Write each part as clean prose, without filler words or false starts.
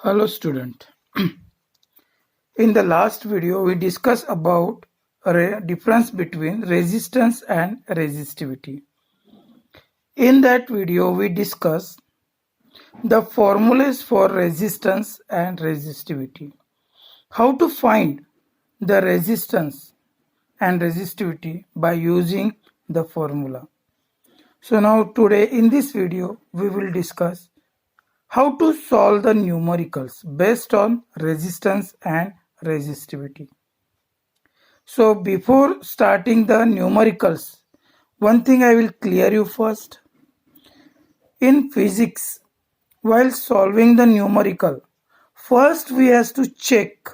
Hello student. In the last video we discussed about a difference between resistance and resistivity. In that video we discussed the formulas for resistance and resistivity. How to find the resistance and resistivity by using the formula. So now today in this video we will discuss how to solve the numericals based on resistance and resistivity. So before starting the numericals, one thing I will clear you first. In physics, while solving the numerical, first we have to check,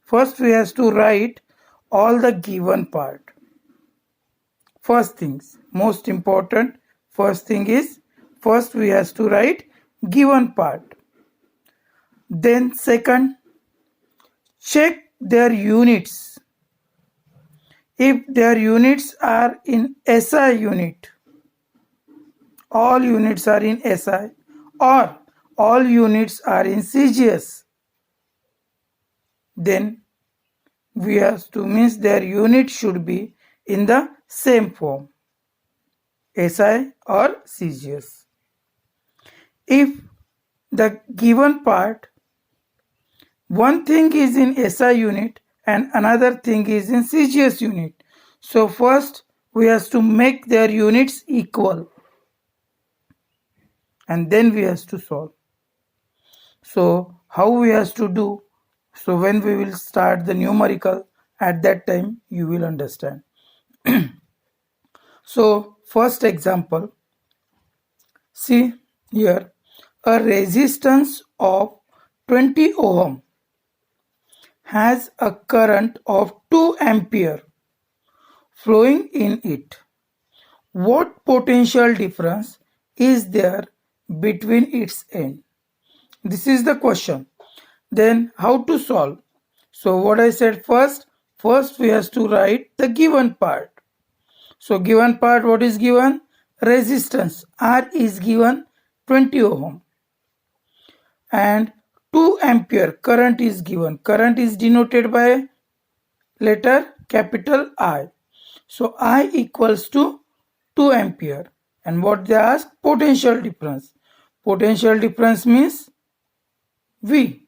first we have to write all the given part. First things, most important, first thing is, first we have to write given part. Then second, check their units. If their units are in SI unit, all units are in SI, or all units are in CGS, then we have to means their unit should be in the same form, SI or CGS. If the given part, one thing is in SI unit and another thing is in CGS unit, so first we have to make their units equal and then we have to solve. So how we have to do? So when we will start the numerical, at that time you will understand. So first example, see here, a resistance of 20 ohm has a current of 2 ampere flowing in it. What potential difference is there between its end? This is the question. Then how to solve? So what I said first we have to write the given part. So given part, what is given? Resistance. R is given 20 ohm. And 2 ampere current is given. Current is denoted by letter capital I. So I equals to 2 ampere. And what they ask? Potential difference. Potential difference means V.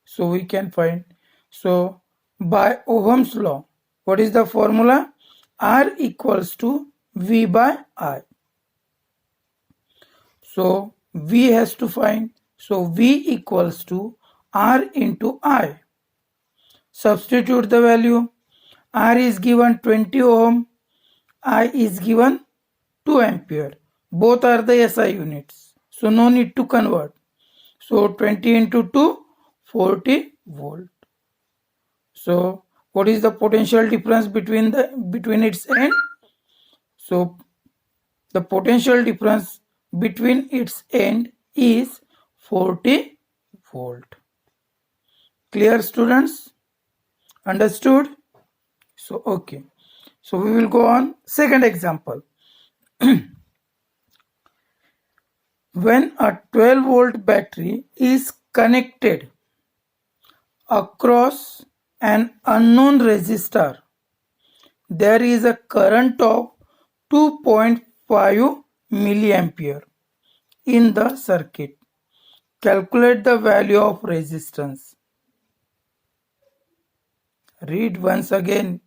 So we can find. So by Ohm's law, what is the formula? R equals to V by I. So V has to find. So V equals to R into I. Substitute the value. R is given 20 ohm. I is given 2 ampere. Both are the SI units. So no need to convert. So 20 into 2, 40 volt. So what is the potential difference between its end? So the potential difference between its end is 40 volt. Clear students? Understood? So okay. So we will go on second example. When a 12 volt battery is connected across an unknown resistor, there is a current of 2.5 milliampere in the circuit. Calculate the value of resistance. Read once again.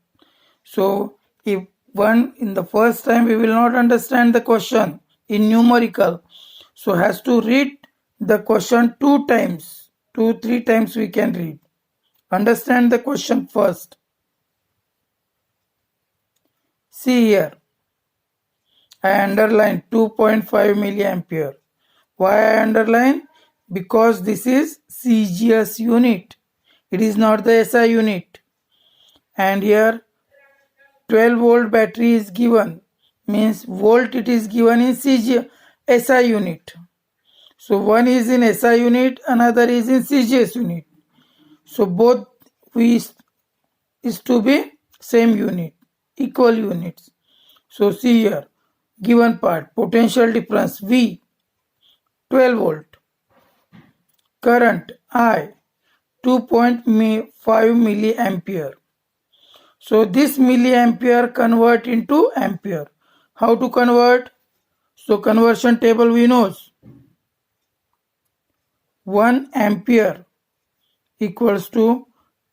So if in the first time we will not understand the question in numerical, so has to read the question 2 times, 3 times we can read. Understand the question first. See here, I underline 2.5 milliampere. Why I underline? Because this is CGS unit. It is not the SI unit. And here 12 volt battery is given. Means volt it is given in SI unit. So one is in SI unit, another is in CGS unit. So both is to be same unit, equal units. So see here, given part, potential difference V, 12 volt. current I 2.5 milliampere. So this milliampere convert into ampere. How to convert? So conversion table we know. 1 ampere equals to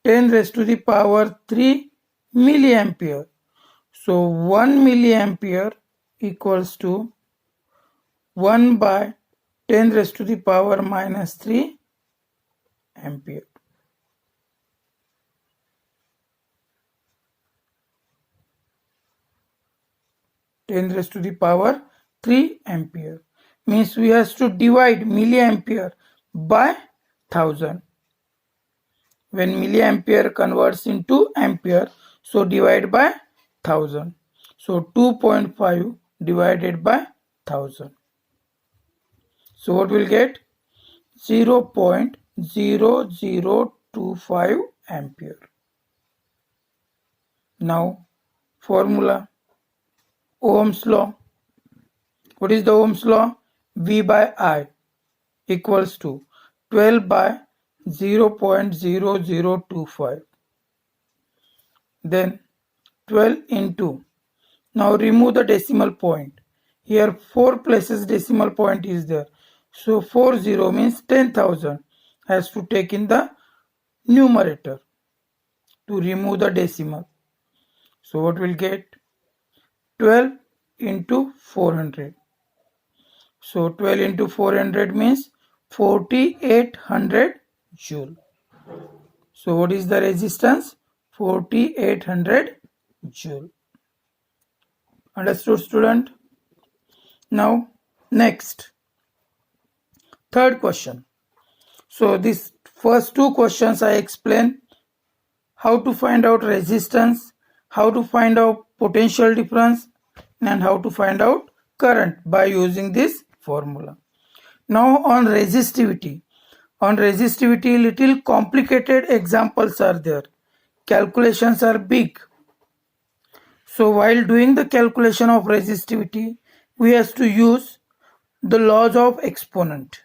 10 raised to the power 3 milliampere. So 1 milliampere equals to 1 by 10 raised to the power minus 3 ampere. Ten raised to the power 3 ampere means we have to divide milliampere by 1000. When milliampere converts into ampere, so divide by 1000. So 2.5 divided by 1000. So what we'll get? 0.0025 ampere. Now formula, Ohm's law. What is the Ohm's law? V by I equals to 12 by 0.0025. Then 12 into, now remove the decimal point. Here 4 places decimal point is there. So 40 means 10,000 has to take in the numerator to remove the decimal. So what we'll get? 12 into 400. So 12 into 400 means 4800 joule. So what is the resistance? 4800 joule. Understood, student? Now next, third question. So these first two questions I explained how to find out resistance, how to find out potential difference, and how to find out current by using this formula. Now on resistivity. On resistivity, little complicated examples are there. Calculations are big. So while doing the calculation of resistivity, we have to use the laws of exponent.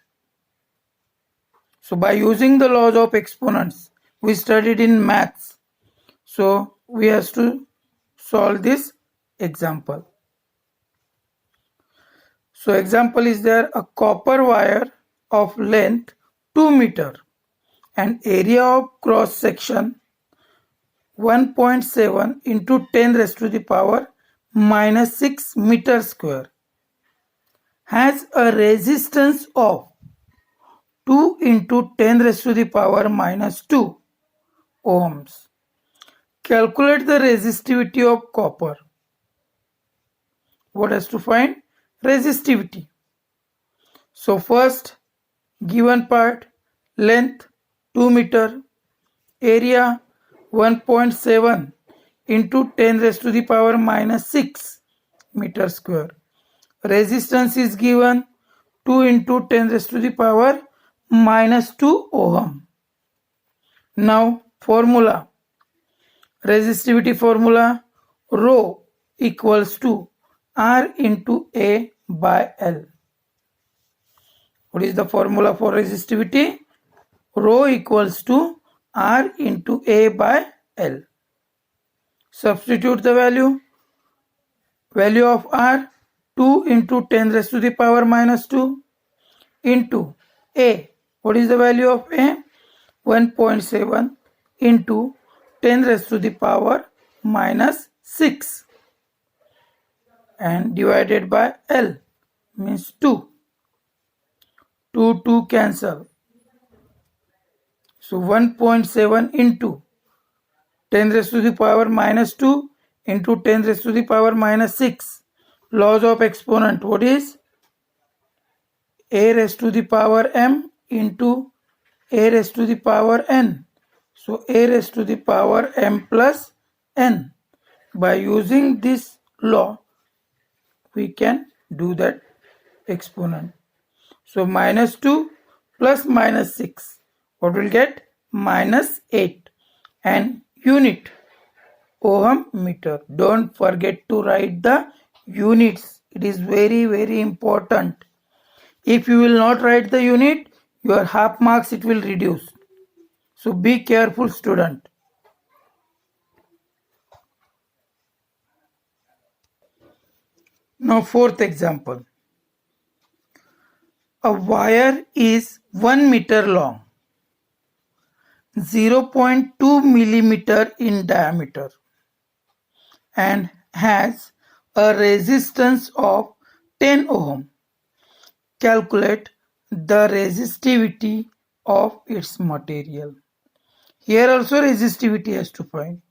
So by using the laws of exponents, we studied in maths. So we have to solve this example. So example is there, a copper wire of length 2 meter and area of cross section 1.7 into 10 raised to the power minus 6 meter square has a resistance of 2 into 10 raised to the power minus 2 ohms. Calculate the resistivity of copper. What has to find? Resistivity. So first, given part, length 2 meter, area 1.7 into 10 raised to the power minus 6 meter square. Resistance is given 2 into 10 raised to the power minus 2 ohm. Now formula, resistivity formula, rho equals to R into A by L. What is the formula for resistivity? Rho equals to R into A by L. Substitute the value. Value of R 2 into 10 raised to the power minus 2 into A. What is the value of A? 1.7 into 10 raised to the power minus 6 and divided by L means 2. 2 cancel. So 1.7 into 10 raised to the power minus 2 into 10 raised to the power minus 6. Laws of exponent. What is? A raised to the power m into A raised to the power n. So A raised to the power m plus n. By using this law, we can do that exponent. So minus 2 plus minus 6. What will get? Minus 8. And unit, ohm meter. Don't forget to write the units. It is very, very important. If you will not write the unit, your half marks it will reduce. So be careful, student. Now fourth example. A wire is 1 meter long, 0.2 millimeter in diameter, and has a resistance of 10 ohm. Calculate the resistivity of its material. Here also resistivity has to find.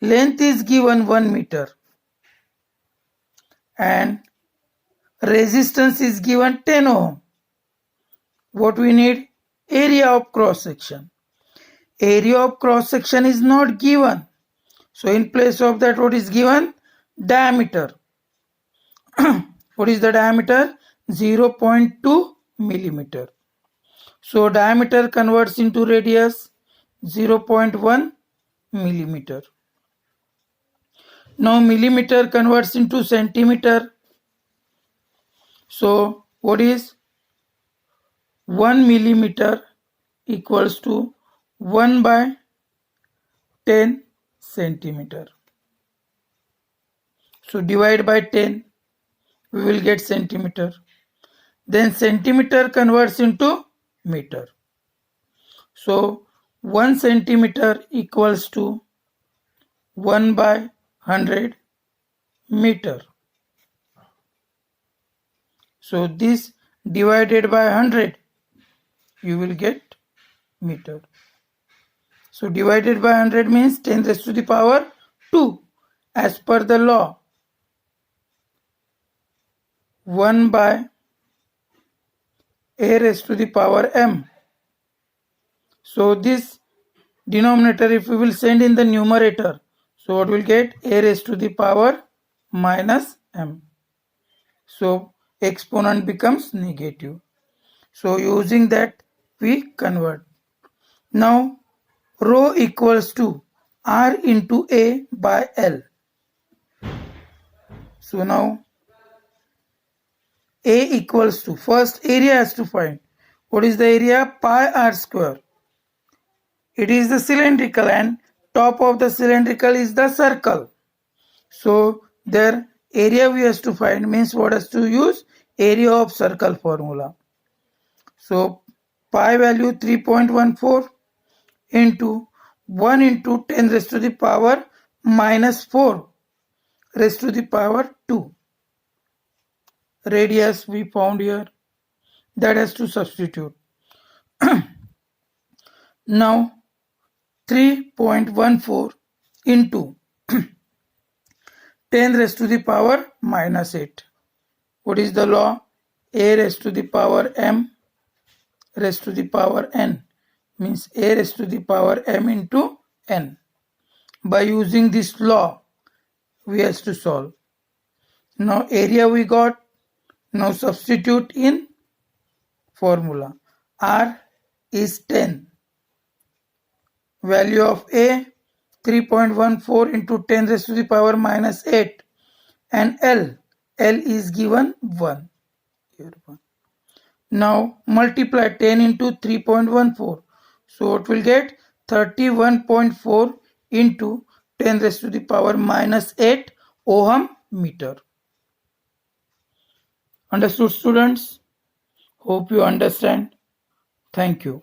Length is given 1 meter and resistance is given 10 ohm. What we need? Area of cross section. Area of cross section is not given. So in place of that, what is given? Diameter. What is the diameter? 0.2 millimeter. So diameter converts into radius 0.1 millimeter. Now millimeter converts into centimeter. So what is 1 millimeter equals to 1 by 10 centimeter. So divide by 10, we will get centimeter. Then centimeter converts into meter. So 1 centimeter equals to 1 by 100 meter. So this divided by 100, you will get meter. So divided by 100 means 10 raised to the power 2. As per the law, 1 by a raised to the power m. So this denominator, if we will send in the numerator, so what will get? A raised to the power minus m. So exponent becomes negative. So using that we convert. Now rho equals to R into A by L. So now A equals to, first area has to find. What is the area? Pi r square. It is the cylindrical and top of the cylindrical is the circle. So their area we have to find means what has to use? Area of circle formula. So pi value 3.14 into 1 into 10 raised to the power minus 4 raised to the power 2. Radius we found here. That has to substitute. Now 3.14 into 10 raised to the power minus 8. What is the law? A raised to the power m raised to the power n means a raised to the power m into n. By using this law, we have to solve. Now area we got. Now substitute in formula. R is 10. Value of A 3.14 into 10 raised to the power minus 8. And L is given 1. Here 1. Now multiply 10 into 3.14. So what will get? 31.4 into 10 raised to the power minus 8 ohm meter. Understood, students? Hope you understand. Thank you.